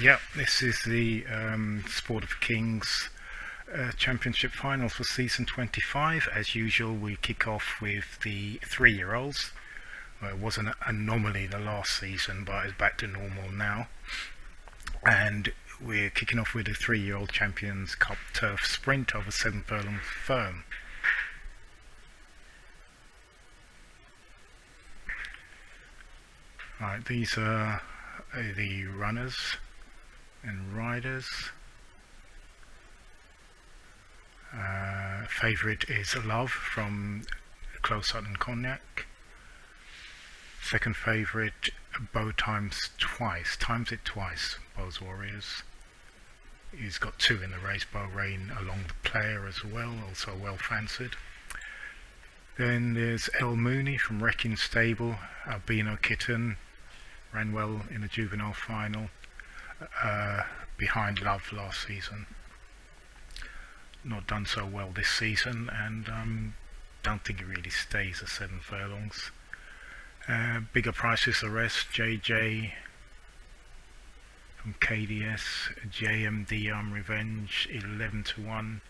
Yeah, this is the Sport of Kings Championship final for season 25. As usual, we kick off with the 3-year-olds. It was an anomaly the last season, but it's back to normal now. And we're kicking off with the 3-year-old Champions Cup Turf Sprint over 7 furlong firm. Alright, these are the runners and riders. Favourite is Love from Close Sutton Cognac. Second favourite, Bow Times it twice, Bow's Warriors. He's got 2 in the race, Bow Rain along the player as well, also well fancied. Then there's El Mooney from Wrecking Stable, Albino Kitten, ran well in the juvenile final, behind Love last season. Not done so well this season, and don't think it really stays at 7 furlongs. Bigger prices the rest. JJ from KDS, JMD Arm Revenge 11 to 1,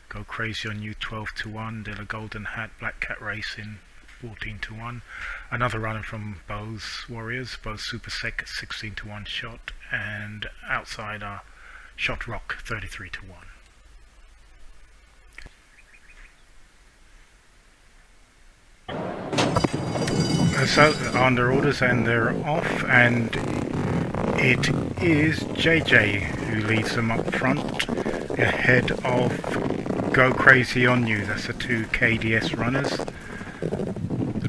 Go Crazy on You 12 to 1, De La Golden Hat Black Cat Racing 14 to 1. Another runner from Bow's Warriors, Bow's Super Sec 16 to 1 shot, and Outsider Shot Rock 33 to 1. So under orders, and they're off, and it is JJ who leads them up front ahead of Go Crazy on You. That's the 2 KDS runners.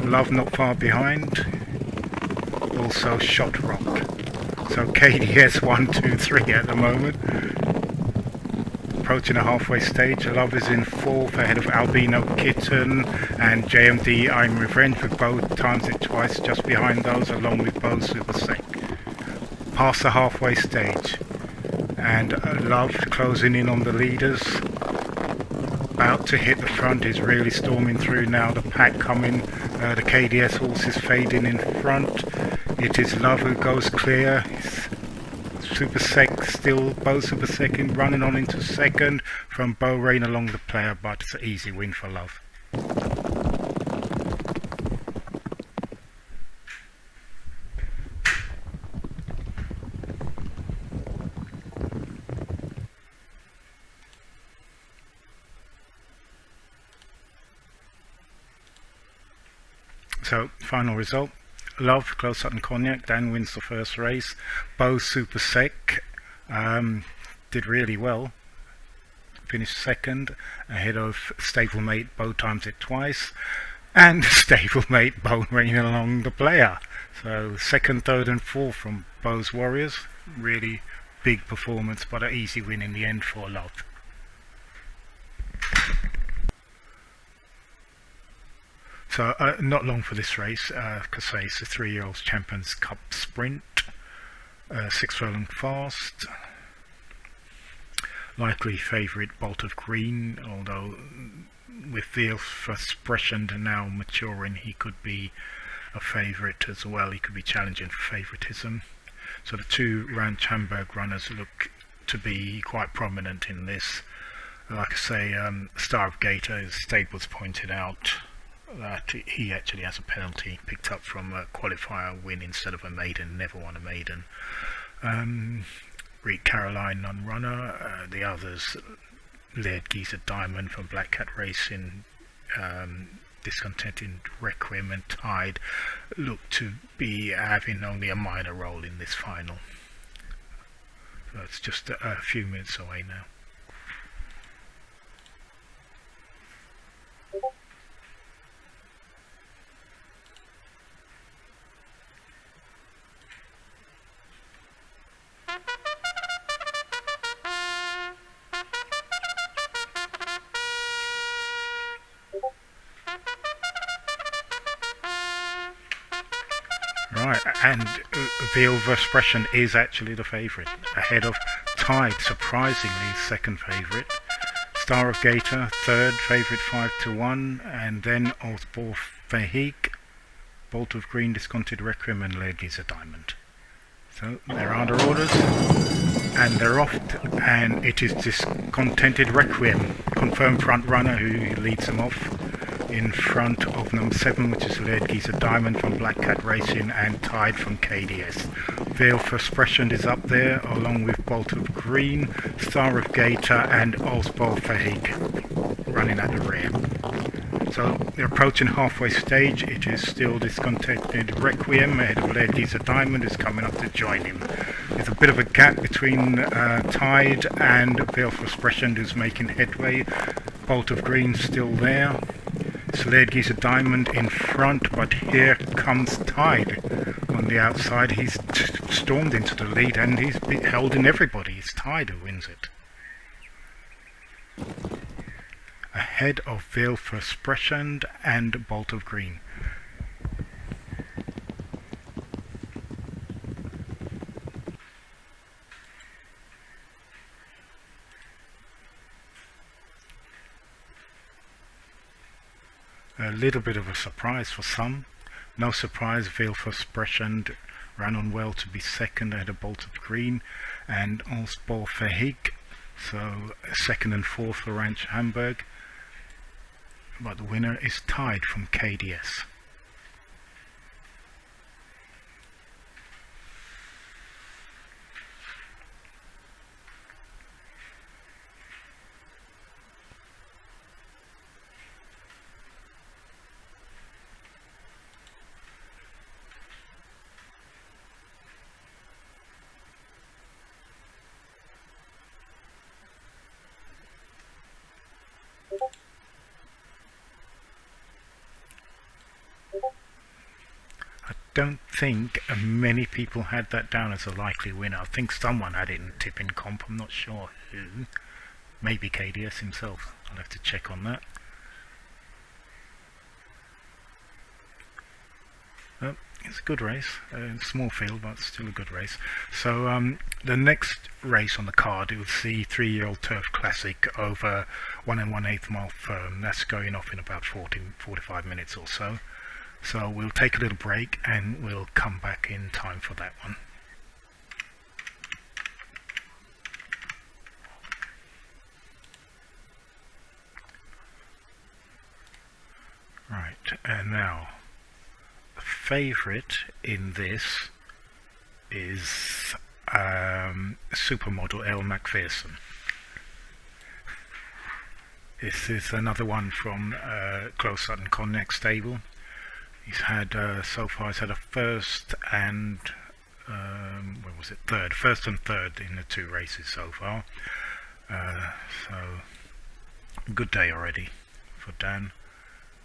Love not far behind, also Shot Rock. So KDS 1, 2, 3 at the moment. Approaching the halfway stage, Love is in 4th ahead of Albino Kitten and JMD I'm Revenge, with Bow Times it twice just behind those, along with Bow Super Sec. Past the halfway stage, and Love closing in on the leaders. About to hit the front, is really storming through now. The pack coming, the KDS horses fading in front. It is Love who goes clear. Super Sec still, Bow Super Sec running on into second from Bow Rain along the player, but it's an easy win for Love. So, final result. Love, Close Sutton Cognac, Dan wins the first race. Bow Super Sec did really well. Finished second, ahead of stablemate Bow Times it twice, and stablemate Bow Rain along the player. So second, third and fourth from Bow's Warriors. Really big performance, but an easy win in the end for Love. So not long for this race, because it's the 3-year-olds Champions Cup Sprint, 6 furlong fast. Likely favourite Bolt of Green, although with the expression now maturing, he could be a favourite as well. He could be challenging for favouritism. So the 2 Rand Chamberg runners look to be quite prominent in this. Like I say, Star of Gator, as Stables pointed out, that he actually has a penalty picked up from a qualifier win instead of a maiden, never won a maiden. Reed Caroline, non-runner. The others, Laird Geezer Diamond from Black Cat Racing, Discontented Requiem and Tide, look to be having only a minor role in this final. So it's just a few minutes away now. Right, And Veal Versprechen is actually the favourite, ahead of Tide, surprisingly second favourite. Star of Gator, third favourite 5-1, and then Osborne Fahig, Bolt of Green, Discontented Requiem, and Laird Giza Diamond. So there are the orders, and they're off, and it is Discontented Requiem, confirmed front runner, who leads them off in front of number 7, which is Laird Giza Diamond from Black Cat Racing, and Tide from KDS. Veal Versprechen is up there, along with Bolt of Green, Star of Gator, and Osborne Fahig running at the rear. So they're approaching halfway stage. It is still Discontented Requiem ahead of Laird Giza Diamond, who's coming up to join him. There's a bit of a gap between Tide and Veal Versprechen, who's making headway. Bolt of Green still there. It's Laird Giza Diamond in front, but here comes Tide on the outside. He's stormed into the lead, and he's held in everybody. It's Tide who wins it. Ahead of Veal Versprechen and Bolt of Green. A little bit of a surprise for some. No surprise, Veal Versprechen ran on well to be second ahead of Bolt of Green and Osborne Fahig. So second and fourth for Ranch Hamburg. But the winner is Tide from KDS. Don't think many people had that down as a likely winner. I think someone had it in tipping comp, I'm not sure who. Maybe KDS himself. I'll have to check on that. It's a good race, small field, but still a good race. So the next race on the card, it was the 3-year-old Turf Classic over 1 1/8 mile firm. That's going off in about 45 minutes or so. So we'll take a little break and we'll come back in time for that one. Right, and now the favourite in this is supermodel Elle Macpherson. This is another one from Close Sutton Connect stable. He's had so far he's had a first and first and third in the 2 races so far. So good day already for Dan.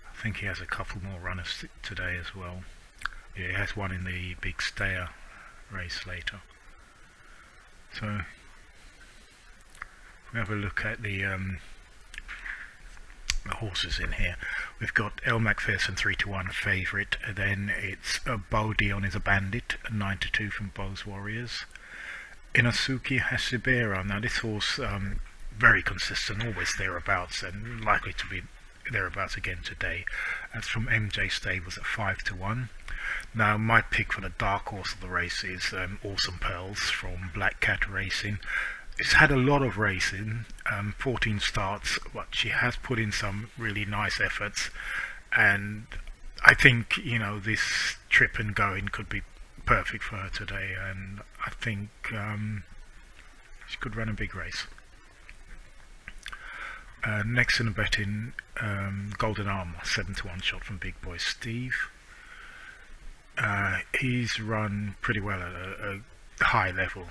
I think he has a couple more runners today as well. Yeah, he has one in the big stayer race later. So if we have a look at the horses in here, we've got Elle Macpherson 3-1 favourite, then it's Bodhion is a Bandit, 9-2 from Bose Warriors. Inosuke Hashibera, now this horse very consistent, always thereabouts, and likely to be thereabouts again today. That's from MJ Stables at 5-1. Now my pick for the dark horse of the race is Awesome Pearls from Black Cat Racing. It's had a lot of racing, 14 starts, but she has put in some really nice efforts, and I think, you know, this trip and going could be perfect for her today, and I think she could run a big race. Next in the betting, Golden Armour, 7-1 shot from Big Boy Steve. He's run pretty well at a high level,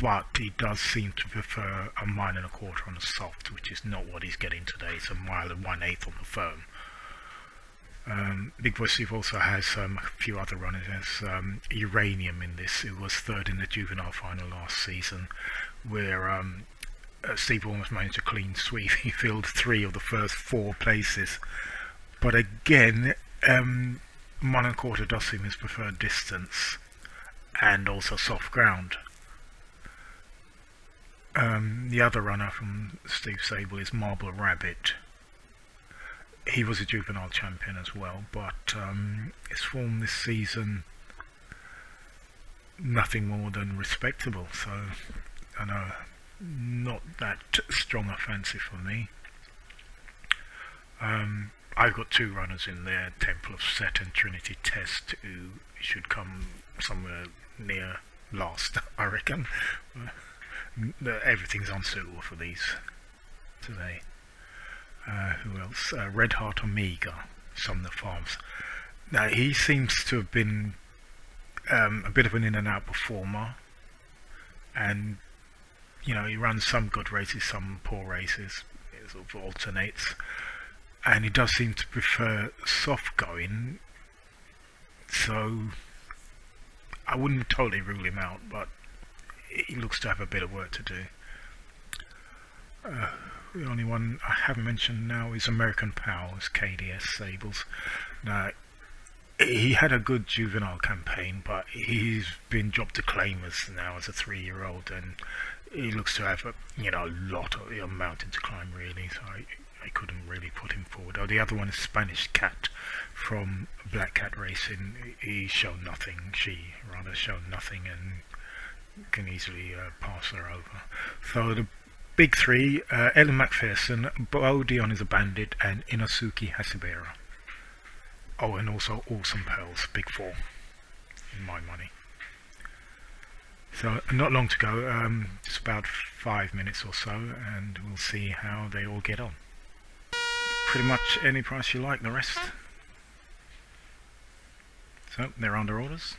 but he does seem to prefer a 1 1/4 on the soft, which is not what he's getting today. It's a 1 1/8 on the firm. Big Boy Steve also has a few other runners. There's Uranium in this, who was third in the juvenile final last season, where Steve almost managed a clean sweep. He filled 3 of the first 4 places. But again, 1 1/4 does seem his preferred distance, and also soft ground. The other runner from Steve Sable is Marble Rabbit. He was a juvenile champion as well, but his form this season, nothing more than respectable, so I know not that strong a fancy for me. I've got 2 runners in there, Temple of Set and Trinity Test, who should come somewhere near last, I reckon. Everything's unsuitable for these today. Who else? Red Heart Omega, Sumner Farms. Now, he seems to have been a bit of an in and out performer, and you know, he runs some good races, some poor races. It sort of alternates, and he does seem to prefer soft going, so I wouldn't totally rule him out, but he looks to have a bit of work to do. The only one I haven't mentioned now is American Powers, KDS Sables. Now, he had a good juvenile campaign, but he's been dropped to claimers now as a 3-year-old, and he looks to have a lot of a mountain to climb, really. So I couldn't really put him forward. Oh, the other one is Spanish Cat from Black Cat Racing. He showed nothing. She rather showed nothing, and can easily pass her over. So the big 3: Ellen McPherson, Bo Dion is a Bandit, and Inosuke Hashibera. Oh, and also Awesome Pearls, big 4, in my money. So not long to go, just about 5 minutes or so, and we'll see how they all get on. Pretty much any price you like, the rest. So they're under orders.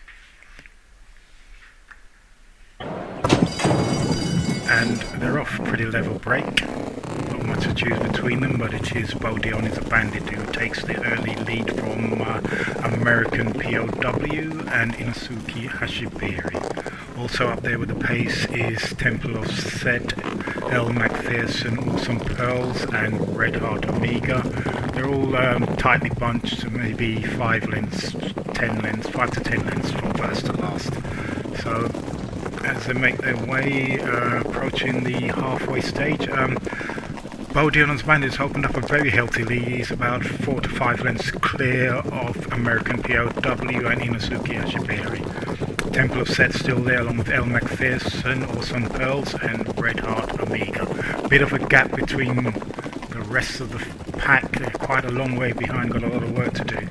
And they're off. Pretty level break. Not much to choose between them, but it is Bo Dion is a Bandit who takes the early lead from American POW and Inosuke Hashiberi. Also up there with the pace is Temple of Set, L. McPherson, Awesome Pearls, and Red Heart Omega. They're all tightly bunched, so maybe 5 to 10 lengths from first to last. So as they make their way approaching the halfway stage, Bo Dion's Bandit has opened up a very healthy lead. He's about 4 to 5 lengths clear of American POW and Inosuke Hashiberi. Temple of Set still there, along with L. McPherson, Awesome Pearls, and Red Heart Omega. Bit of a gap between the rest of the pack. They're quite a long way behind, got a lot of work to do.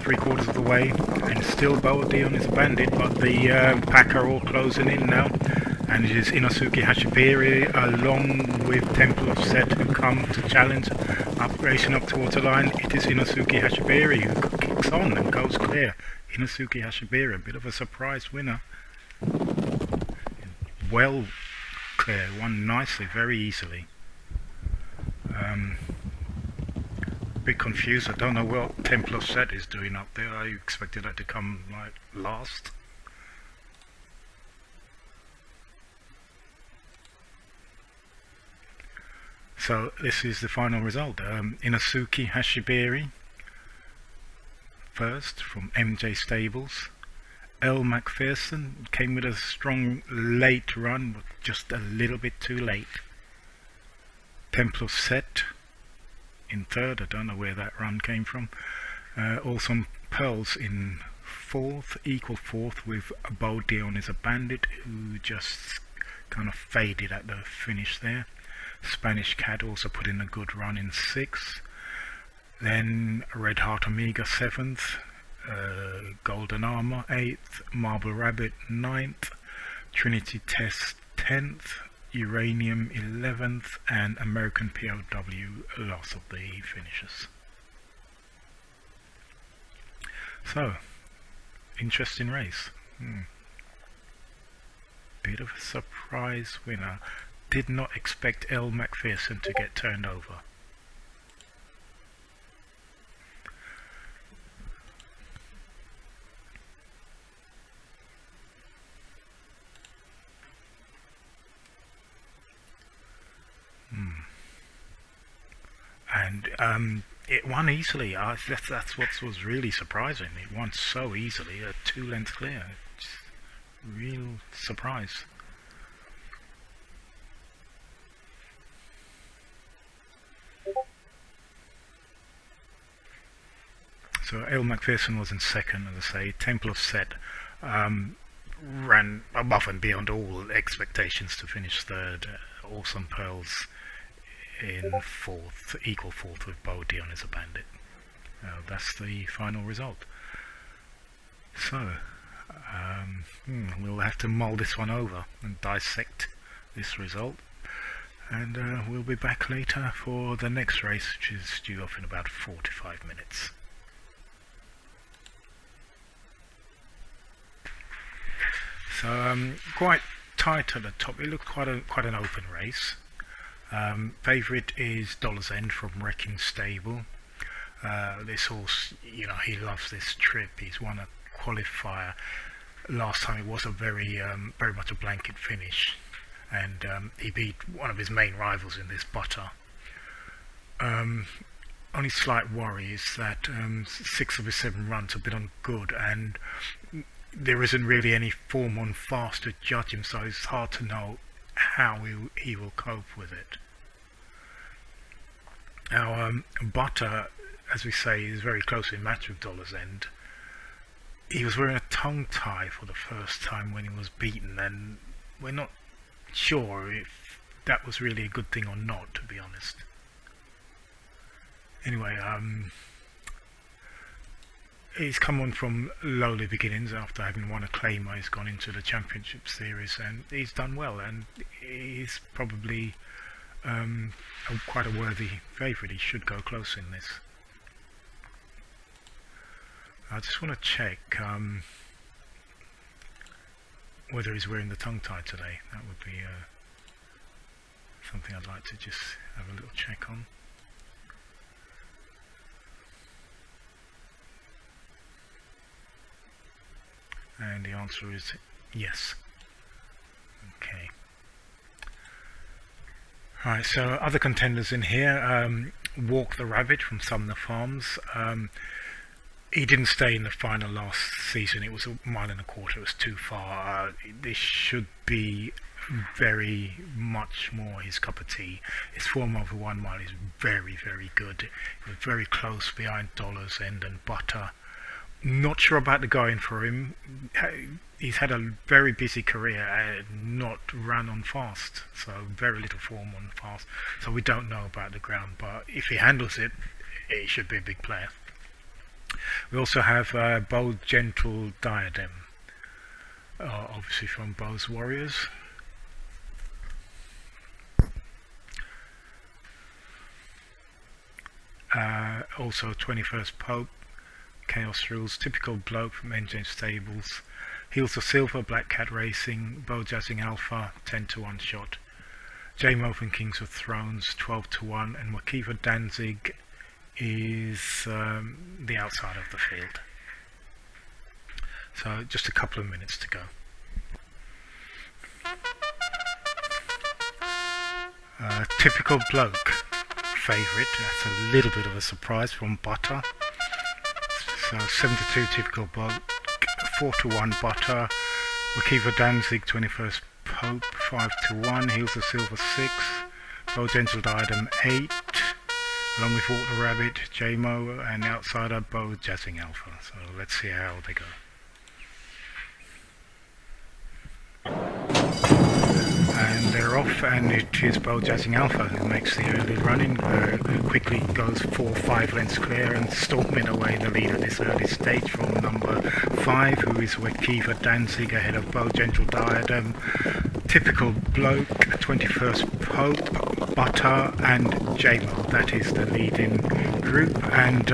3/4 of the way, and still Bo Dion is a Bandit, but the pack are all closing in now, and it is Inosuke Hashiberi along with Temple of Set who come to challenge, racing up towards the line. It is Inosuke Hashiberi who kicks on and goes clear. Inosuke Hashiberi, a bit of a surprise winner. Well clear, won nicely, very easily. Bit confused. I don't know what Temple of Set is doing up there. I expected that to come like last. So this is the final result. Inosuke Hashiberi first from MJ Stables. L. McPherson came with a strong late run, but just a little bit too late. Temple of Set in third. I don't know where that run came from. Awesome Pearls in fourth, equal fourth with Bo Dion is a Bandit who just kind of faded at the finish there. Spanish Cat also put in a good run in sixth. Then Red Heart Omega 7th, Golden Armor 8th, Marble Rabbit 9th, Trinity Test 10th, Uranium 11th, and American POW last of the finishers. So, interesting race. Bit of a surprise winner. Did not expect L. McPherson to get turned over. And it won easily. That's what was really surprising. It won so easily, 2 lengths clear. Just real surprise. So El McPherson was in second, as I say. Temple of Set ran above and beyond all expectations to finish third. Awesome Pearls in fourth, equal fourth with Bo Dion as a bandit. That's the final result. So, we'll have to mull this one over and dissect this result. And we'll be back later for the next race, which is due off in about 45 minutes. So quite tight at the top. It looked quite an open race. Favourite is Dollar's End from Wrecking Stable. This horse, you know, he loves this trip. He's won a qualifier. Last time it was a very much a blanket finish, and he beat one of his main rivals in this Butter. Only slight worry is that 6 of his 7 runs have been on good, and there isn't really any form on fast to judge him, so it's hard to know how he will cope with it. Now, Butter, as we say, is very closely matched with Dollar's End. He was wearing a tongue tie for the first time when he was beaten, and we're not sure if that was really a good thing or not, to be honest. Anyway, he's come on from lowly beginnings after having won a claimer. He's gone into the Championship Series and he's done well, and he's probably quite a worthy favourite. He should go close in this. I just want to check whether he's wearing the tongue tie today. That would be something I'd like to just have a little check on. And the answer is yes. Okay. Right, so other contenders in here. Walk the Rabbit from Sumner Farms. He didn't stay in the final last season. It was a 1.25 miles. It was too far. This should be very much more his cup of tea. His form over 1 mile is very, very good. He was very close behind Dollar's End and Butter. Not sure about the going for him. He's had a very busy career and not run on fast, so very little form on fast. So we don't know about the ground, but if he handles it, he should be a big player. We also have Bold Gentle Diadem, obviously from Bo's Warriors. Also 21st Pope, Chaos Rules, Typical Bloke from NJ Stables, Heels of Silver, Black Cat Racing, Bo Jazzing Alpha, 10-1 shot, J-Mo from Kings of Thrones, 12-1, and Wakiva Danzig is the outside of the field. So just a couple of minutes to go. Typical Bloke, favourite. That's a little bit of a surprise from Butter. So 7-2 Typical Bloke, 4-1 Butter, Wakiva Danzig 21st Pope 5-1, Heels of Silver 6, Bo Gentle Diadem 8, along with Walk the Rabbit, J-Mo, and outsider Bo Jazzing Alpha. So let's see how they go. And they're off, and it is Bo Jazzing Alpha who makes the early running, quickly goes 4-5 lengths clear and storming away the lead at this early stage from number 5, who is Wakiva Danzig, ahead of Bo Gentle Diadem, Typical Bloke, 21st Pope, Butter, and J-Mo. That is the leading group, and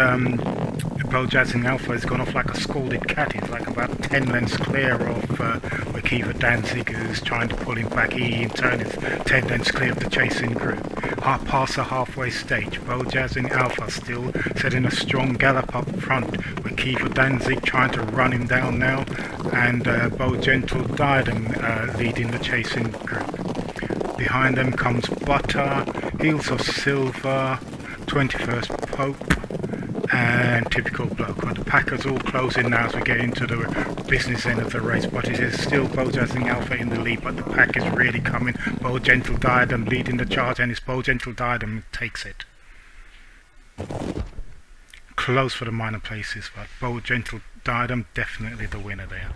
Bo Jazzing Alpha has gone off like a scalded cat. He's like about 10 lengths clear of Wakiva Danzig, who's trying to pull him back. He in turn is 10 lengths clear of the chasing group. Past the halfway stage, Bo Jazzing Alpha still setting a strong gallop up front. Wakiva Danzig trying to run him down now, and Bo Gentle Diadem leading the chasing group. Behind them comes Butter, Heels of Silver, 21st Pope, and Typical Bloke. Well, the packers all closing now as we get into the business end of the race, but it is still Bo Jazzing Alpha in the lead, but the pack is really coming. Bo Gentle Diadem leading the charge, and it's Bo Gentle Diadem takes it. Close for the minor places, but Bo Gentle Diadem definitely the winner there.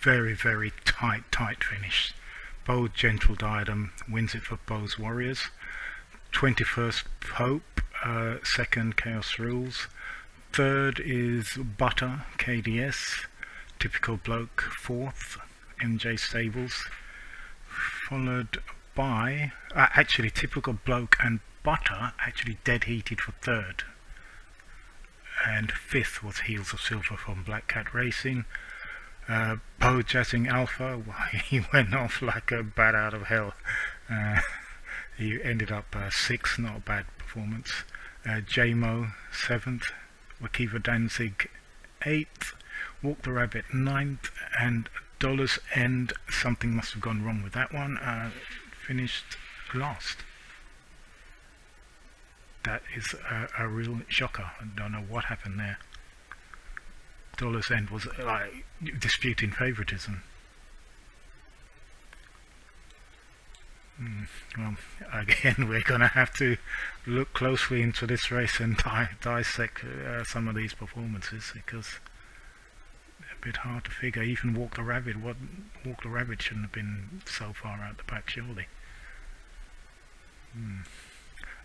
Very, very tight finish. Bo Gentle Diadem wins it for Bo's Warriors. 21st Pope, second Chaos Rules. Third is Butter, KDS. Typical Bloke, fourth, MJ Stables. Followed by, actually Typical Bloke and Butter actually dead heated for third. And fifth was Heels of Silver from Black Cat Racing. Bo Jazzing Alpha, he went off like a bat out of hell. He ended up sixth, not a bad performance. JMO 7th, Wakiva Danzig 8th, Walk the Rabbit 9th, and Dollars End, something must have gone wrong with that one, finished last. That is a real shocker. I don't know what happened there. Dollars End was like disputing favoritism. Well, again, we're going to have to look closely into this race and dissect some of these performances, because they're a bit hard to figure. Even Walk the Rabbit, Walk the Rabbit shouldn't have been so far out the back, surely.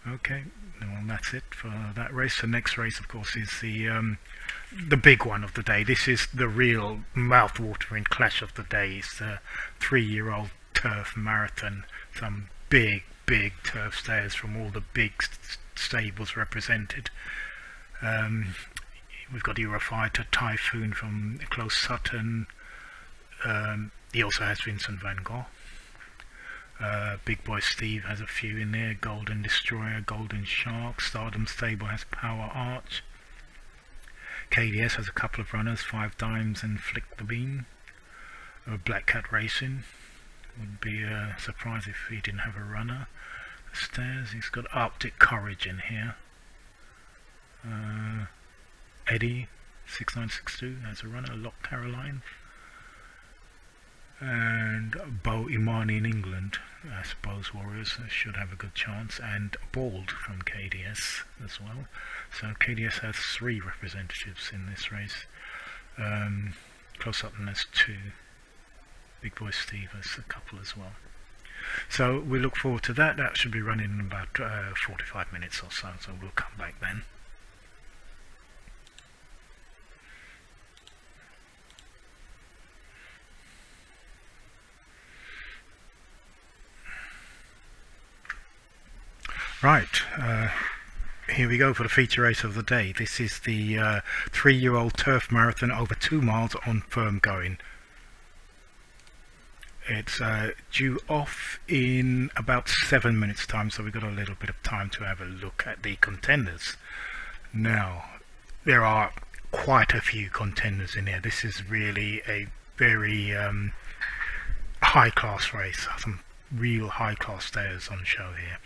Okay, well, that's it for that race. The next race, of course, is the big one of the day. This is the real mouth-watering clash of the day. It's the 3-year-old turf marathon. Some big turf stayers from all the big stables represented. We've got Eurofighter, Typhoon from Close Sutton. He also has Vincent van Gogh. Big Boy Steve has a few in there. Golden Destroyer, Golden Shark. Stardom Stable has Power Arch. KDS has a couple of runners, 5 Dimes and Flick the Bean. Black Cat Racing, would be a surprise if he didn't have a runner. Stairs, he's got Arctic Courage in here. Eddie 6962 has a runner. Lock Caroline. And Bo Imani in England, I suppose Warriors should have a good chance, and Bald from KDS as well. So KDS has 3 representatives in this race. Close Up has 2. Big Boy Steve has a couple as well. So we look forward to that. That should be running in about 45 minutes or so we'll come back then. Right, here we go for the feature race of the day. This is the 3-year-old turf marathon over 2 miles on firm going. It's due off in about 7 minutes time, so we've got a little bit of time to have a look at the contenders. Now, there are quite a few contenders in here. This is really a very high-class race. Some real high-class stayers on show here.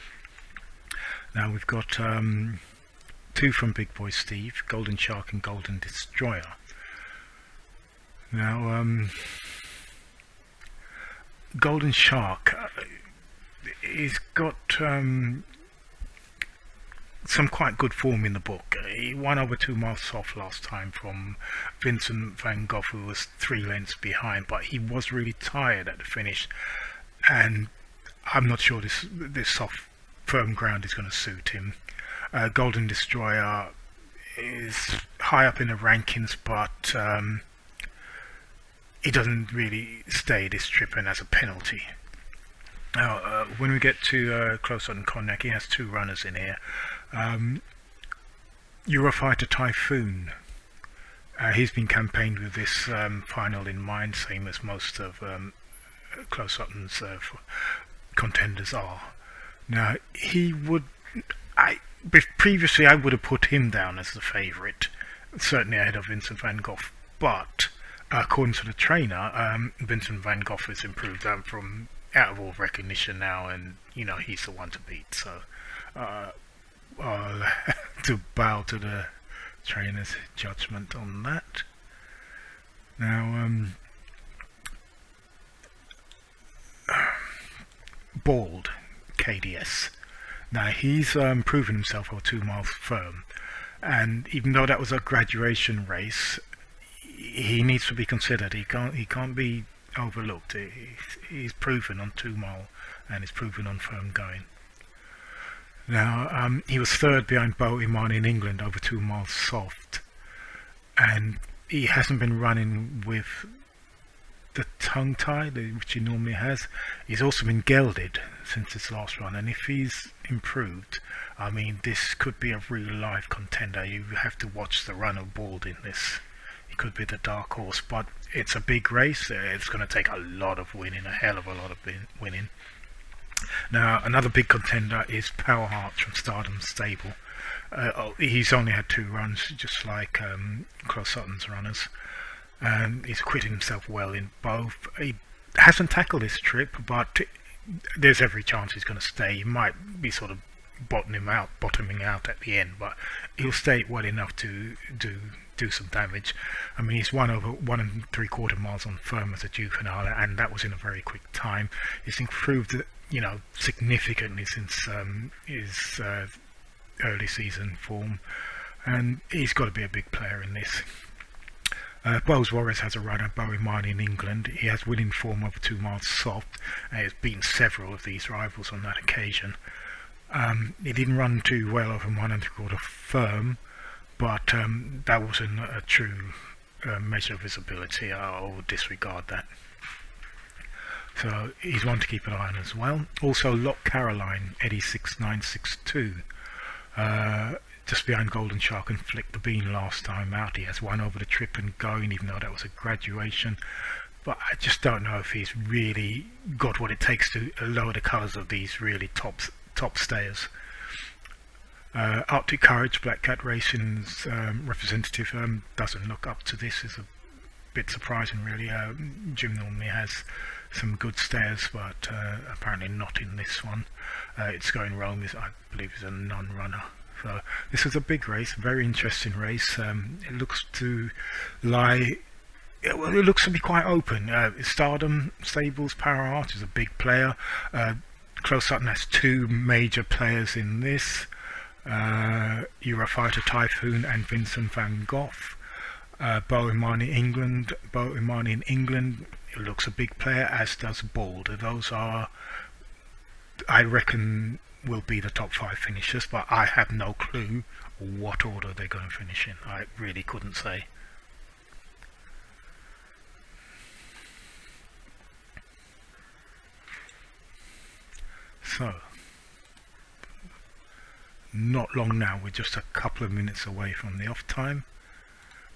Now we've got 2 from Big Boy Steve, Golden Shark and Golden Destroyer. Now Golden Shark, he's got some quite good form in the book. He won over 2 miles off last time from Vincent van Gogh, who was 3 lengths behind, but he was really tired at the finish, and I'm not sure this soft firm ground is going to suit him. Golden Destroyer is high up in the rankings, but he doesn't really stay this trip and as a penalty. Now, when we get to Close on Cognac, he has 2 runners in here. Eurofighter Typhoon. He's been campaigned with this final in mind, same as most of Close Sutton's contenders are. Now, previously I would have put him down as the favourite, certainly ahead of Vincent van Gogh, but According to the trainer, Vincent van Gogh has improved from out of all recognition now, and he's the one to beat. So I'll have to bow to the trainer's judgment on that. Now, Bald KDS. Now he's proven himself over 2 miles firm, and even though that was a graduation race, he needs to be considered. He can't be overlooked. He's proven on 2 mile, and he's proven on firm going. Now he was third behind Bo Iman in England over 2 miles soft, and he hasn't been running with the tongue tie which he normally has. He's also been gelded since his last run, and if he's improved, I mean, this could be a real live contender. You have to watch the run of Bald in this. He could be the dark horse, but it's a big race. It's going to take a lot of winning, a hell of a lot of winning. Now another big contender is Power Arch from Stardom Stable. He's only had 2 runs, just like Close Sutton's runners, and he's acquitted himself well in both. He hasn't tackled this trip, but there's every chance he's going to stay. He might be sort of bottoming out at the end, but he'll stay well enough to do some damage. I mean, he's won over 1 3/4 miles on firm as a juvenile, and that was in a very quick time. He's improved, significantly since his early season form, and he's got to be a big player in this. Bowes Warriors has a runner, Bo Iman in England. He has winning form over 2 miles soft, and he's beaten several of these rivals on that occasion. He didn't run too well over 1 3/4 firm, but that wasn't a true measure of his ability. I'll disregard that. So he's one to keep an eye on as well. Also Lock Caroline, Eddie 6962. Just behind Golden Shark and Flick the Bean last time out. He has won over the trip and going, even though that was a graduation. But I just don't know if he's really got what it takes to lower the colours of these really top stayers. Arctic Courage, Black Cat Racing's representative, doesn't look up to this. It's a bit surprising, really. Jim normally has some good stayers, but apparently not in this one. It's Going Rome, I believe, is a non-runner. So this is a big race, a very interesting race. It looks to lie. It looks to be quite open. Stardom Stables Power Art is a big player. Close Sutton has 2 major players in this. Eurofighter Typhoon and Vincent van Gogh. Bo Iman in England. It looks a big player, as does Bald. Those are, I reckon, will be the top 5 finishers, but I have no clue what order they're going to finish in. I really couldn't say. So, not long now, we're just a couple of minutes away from the off time.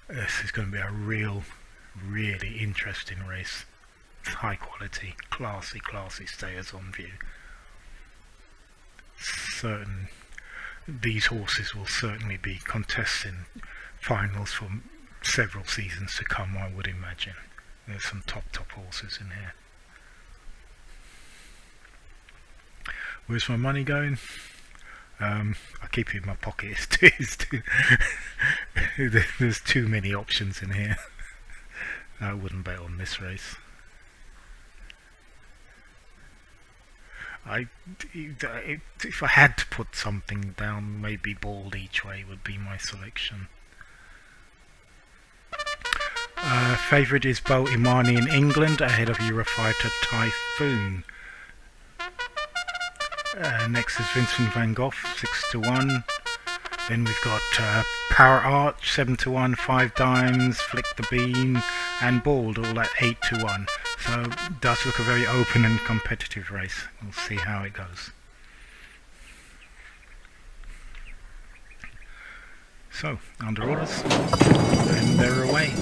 This is going to be a really interesting race. High quality, classy stayers on view. These horses will certainly be contesting finals for several seasons to come, I would imagine. There's some top horses in here. Where's my money going? I keep it in my pocket. There's too many options in here. I wouldn't bet on this race. If I had to put something down, maybe Bald each way would be my selection. Favourite is Bo Imani in England, ahead of Eurofighter Typhoon. Next is Vincent van Gogh, 6-1. Then we've got Power Arch, 7-1, 5 Dimes, Flick the Bean, and Bald, all at 8-1. So it does look a very open and competitive race. We'll see how it goes. So, under orders, and they're away.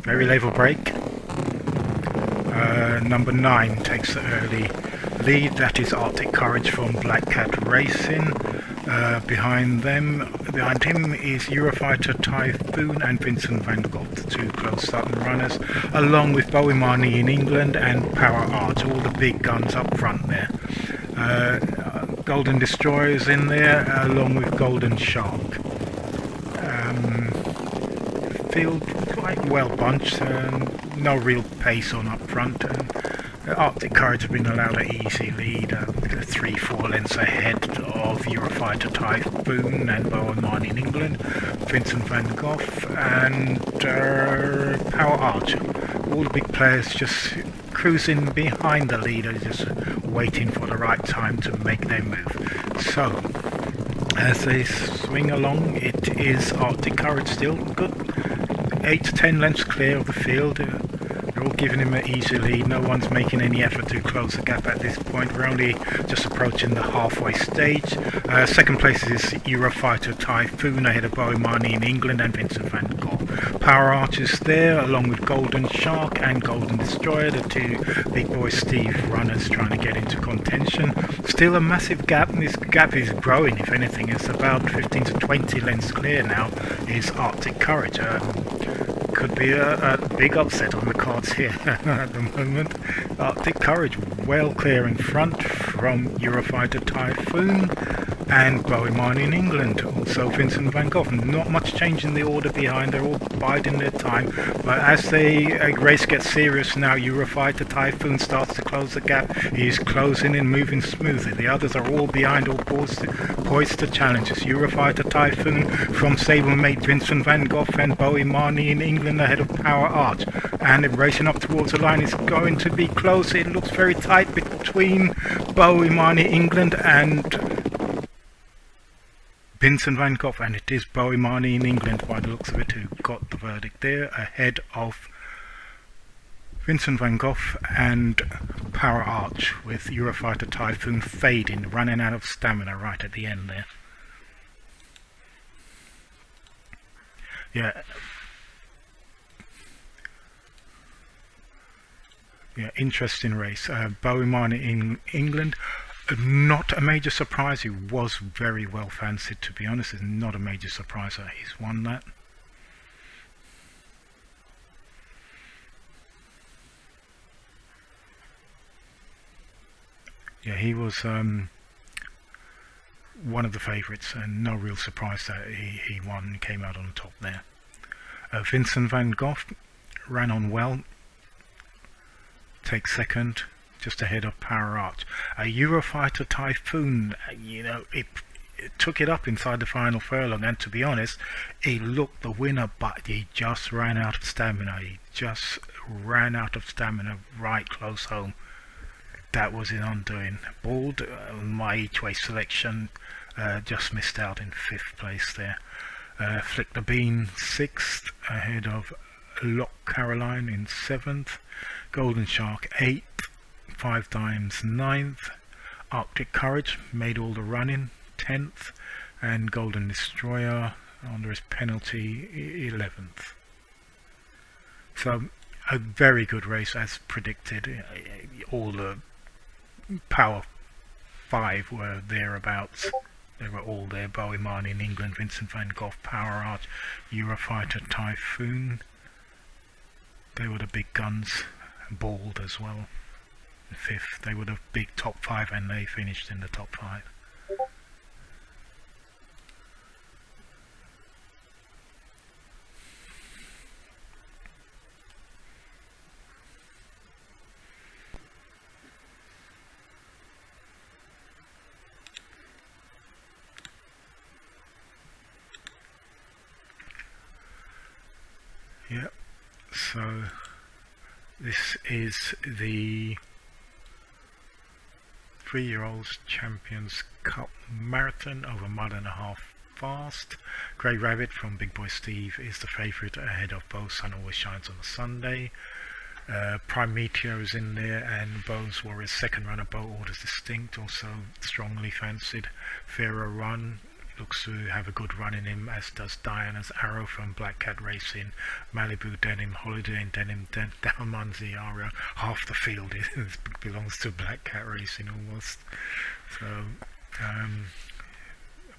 Very level break. Number 9 takes the early lead. That is Arctic Courage from Black Cat Racing. Behind him is Eurofighter Typhoon and Vincent van Gogh, the two close starting runners, along with Bowie Marnie in England and Power Arch, all the big guns up front there. Golden Destroyer's in there, along with Golden Shark. Field quite well bunched, no real pace on up front. Arctic Courage have been allowed an easy lead, 3-4 lengths ahead of Eurofighter Typhoon and Bowie Marnie in England, Vincent van Gogh and Power Arch. All the big players just cruising behind the leader, just waiting for the right time to make their move. So, as they swing along, it is Arctic Courage still good. 8 to 10 lengths clear of the field. They're all giving him an easy lead. No one's making any effort to close the gap at this point. We're only just approaching the halfway stage. Second place is Eurofighter Typhoon ahead of Bowie Marnie in England and Vincent van Gogh. Power Arch is there along with Golden Shark and Golden Destroyer, the two big boy Steve runners trying to get into contention. Still a massive gap, and this gap is growing. If anything, it's about 15 to 20 lengths clear now is Arctic Courage. Could be a big upset on the cards here at the moment. Arctic Courage well clear in front from Eurofighter Typhoon and Bowie Marnie in England. Also Vincent van Gogh. Not much change in the order behind. They're all biding their time. But as the race gets serious now, Eurofighter Typhoon starts to close the gap. He's closing and moving smoothly. The others are all behind, all poised to challenge. It's Eurofighter Typhoon from stablemate Vincent van Gogh and Bowie Marnie in England ahead of Power Arch. And racing up towards the line is going to be close. It looks very tight between Bowie Marnie England and Vincent van Gogh, and it is Bowie Marnie in England by the looks of it who got the verdict there, ahead of Vincent van Gogh and Power Arch, with Eurofighter Typhoon fading, running out of stamina right at the end there. Yeah, interesting race. Bowie Marnie in England. Not a major surprise. He was very well fancied, to be honest. It's not a major surprise that he's won that. Yeah, he was one of the favourites, and no real surprise that he won and came out on top there. Vincent van Gogh ran on well, takes second, just ahead of Power Arch. Eurofighter Typhoon, it took it up inside the final furlong, and to be honest, he looked the winner, but he just ran out of stamina. He just ran out of stamina right close home. That was his undoing. Bald, my each-way selection, just missed out in 5th place there. Flick the Bean 6th, ahead of Lock Caroline in 7th. Golden Shark 8th. 5 Dimes 9th, Arctic Courage made all the running 10th, and Golden Destroyer under his penalty 11th. So a very good race as predicted. All the Power 5 were thereabouts. They were all there. Bowie Marnie in England, Vincent van Gogh, Power Arch, Eurofighter Typhoon. They were the big guns. Bald as well. 5th, they were the big top 5, and they finished in the top 5. Yep, so this is the 3-year-olds Champions Cup Marathon over a mile and a half fast. Grey Rabbit from Big Boy Steve is the favourite ahead of Bo Sun Always Shines on a Sunday. Prime Meteor is in there, and Bo's Warrior's second runner, Bo Orders Distinct, also strongly fancied. Pharaoh Run looks to have a good run in him, as does Diana's Arrow from Black Cat Racing, Malibu Denim, Holiday and Denim, Dalmanzi Aria. Half the field belongs to Black Cat Racing almost. So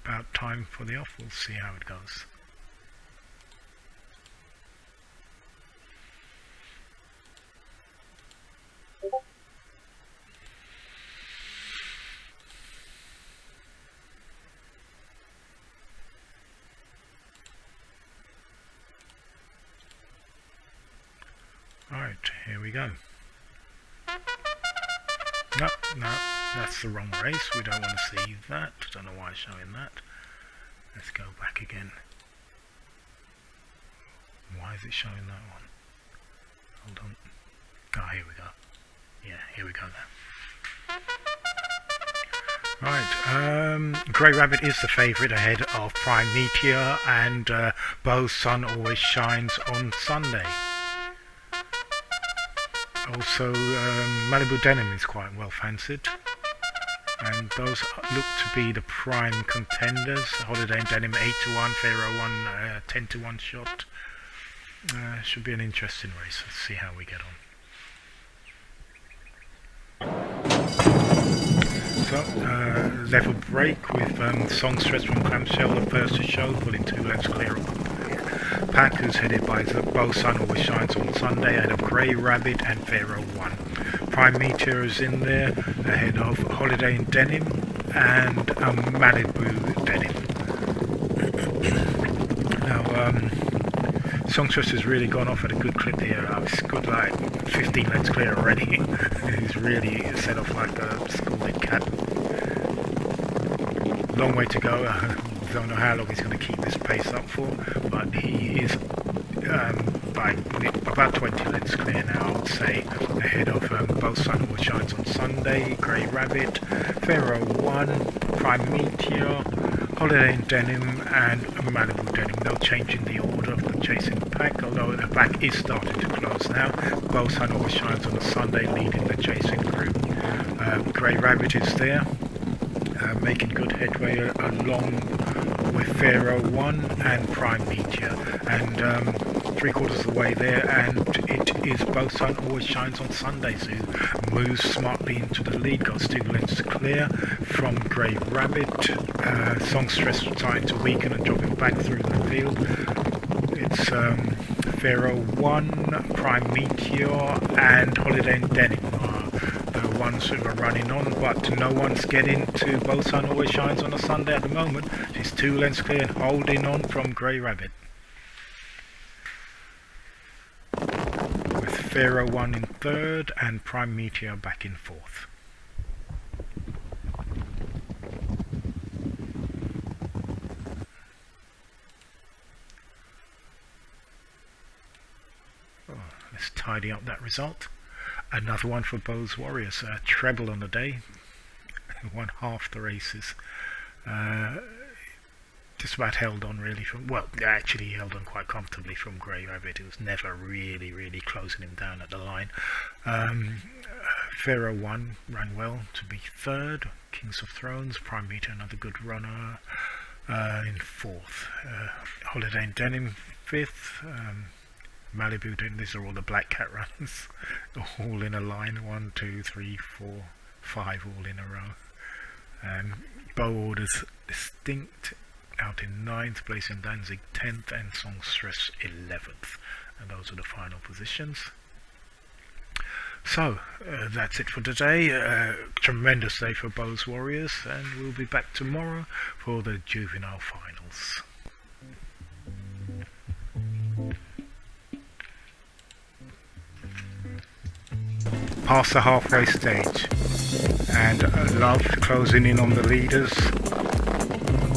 about time for the off. We'll see how it goes. Alright, here we go. No, that's the wrong race. We don't want to see that. Don't know why it's showing that. Let's go back again. Why is it showing that one? Hold on. Oh, here we go. Yeah, here we go now. Right, Grey Rabbit is the favourite ahead of Prime Meteor, and Beau's Sun Always Shines on Sunday. Also, Malibu Denim is quite well fancied, and those look to be the prime contenders. Holiday Denim 8-1, Pharaoh 1 10-1 shot. Should be an interesting race. Let's see how we get on. So, level break with Songstress from Clamshell, the first to show, pulling 2 lengths clear of Pack, who's headed by Beau's Sun Always Shines on Sunday, ahead of Grey Rabbit and Pharaoh 1. Prime Meteor is in there, ahead of Holiday in Denim and Malibu Denim. Now, Songstress has really gone off at a good clip here. It's good, like 15 lengths clear already. He's really set off like a scalded cat. Long way to go. Don't know how long he's going to keep this pace up for, but he is by about 20 lengths clear now, I would say, ahead of Beau's Sun Always Shines on Sunday, Grey Rabbit, Pharaoh 1, Prime Meteor, Holiday in Denim and Malibu Denim. No change in the order of the chasing pack, although the pack is starting to close now. Beau's Sun Always Shines on a Sunday, leading the chasing group. Grey Rabbit is there, making good headway along with Pharaoh 1 and Prime Meteor, and 3/4 of the way there, and it is Beau's Sun Always Shines on Sundays, who moves smartly into the lead, goes 2 lengths clear from Grey Rabbit. Songstress starting to weaken and dropping back through the field. It's Pharaoh 1, Prime Meteor and Holiday in Denim the ones who are running on, but no one's getting to Beau's Sun Always Shines on a Sunday at the moment. She's 2 lengths clear and holding on from Grey Rabbit, with Pharaoh 1 in 3rd and Prime Meteor back in 4th. Let's tidy up that result. Another one for Beau's Warriors, treble on the day, won half the races. Just about held on really from, well, actually held on quite comfortably from Grey Rabbit. It was never really closing him down at the line. Pharaoh 1 ran well to be 3rd, Kings of Thrones, Prime Meteor another good runner in 4th. Holiday in Denim 5th, Malibu Denim, these are all the Black Cat runs, all in a line, 1, 2, 3, 4, 5 all in a row. Beau Orders Distinct out in 9th, place in Danzig 10th and Songstress 11th, and those are the final positions. So that's it for today. Tremendous day for Beau's Warriors, and we'll be back tomorrow for the juvenile finals. Past the halfway stage, and Love closing in on the leaders,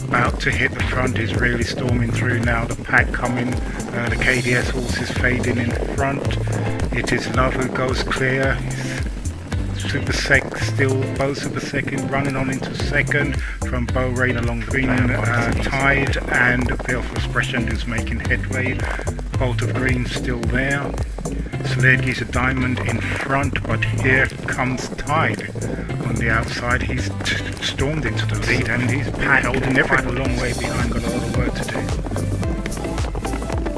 about to hit the front, is really storming through now. The pack coming, the KDS horses fading in front. It is Love who goes clear. Super Sec still, Beau Super Second running on into 2nd from Beau Rain along Green Tide, and Bill Expression who's making headway. Bolt of Green still there. Sledge's a Diamond in front, but here comes Tide on the outside. He's stormed into the lead, and he's holding everything a long way behind, got a lot of work to do.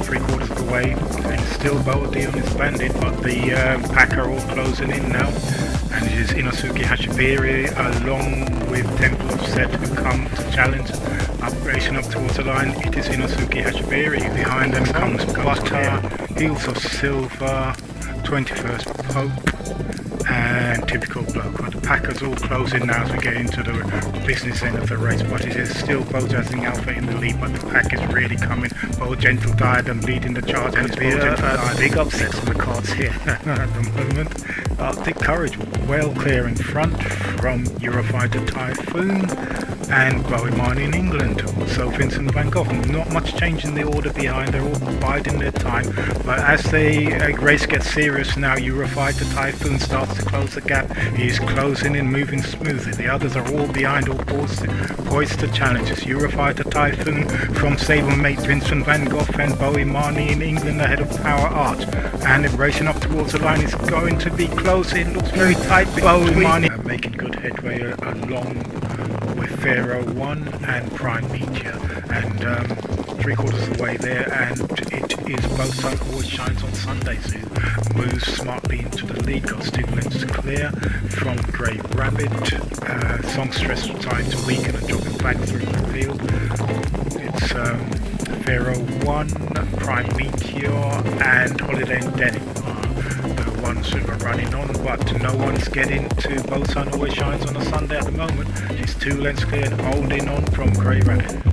3/4 of the way, and still Beau Dion is banded, but the pack are all closing in now, and it is Inosuke Hashibiri along with Temple of Set who come to challenge up racing up towards the line, it is Inosuke Hachiberi. Behind them comes Butter, Heels of Silver, 21st Pope, and Typical Bloke. But the packers all close in now as we get into the business end of the race. But it is still Bojangles Alpha in the lead, but the pack is really coming. Bo Gentle Diadem leading the charge, and it's Bo Gentle Diadem. Big upsets on the cards here at the moment. Arctic Courage well clear in front from Eurofighter Typhoon and Bowie Mine in England. Also Vincent van Gogh. Not much change in the order behind. They're all biding their time. But as the race gets serious now, Eurofighter Typhoon starts to close the gap. He is closing in, moving smoothly. The others are all behind, all poised to challenge. It's Eurofighter Typhoon from stablemate Vincent van Gogh and Bowie Marnie in England ahead of Power Art. And racing up towards the line is going to be close. It looks very tight. Bowie Marnie making good headway along with Pharaoh 1 and Prime Meteor, and 3/4 of the way there, and it is Both Sun Always Shines on Sundays, who moves smartly into the lead, got 2 lengths clear from Grey Rabbit. Songstress trying to weaken and dropping back through the field. It's Pharaoh 1, Prime Meteor and Holiday and Denim the ones who are running on, but no one's getting to Both Sun Always Shines on a Sunday at the moment. She's 2 lengths clear and holding on from Grey Rabbit.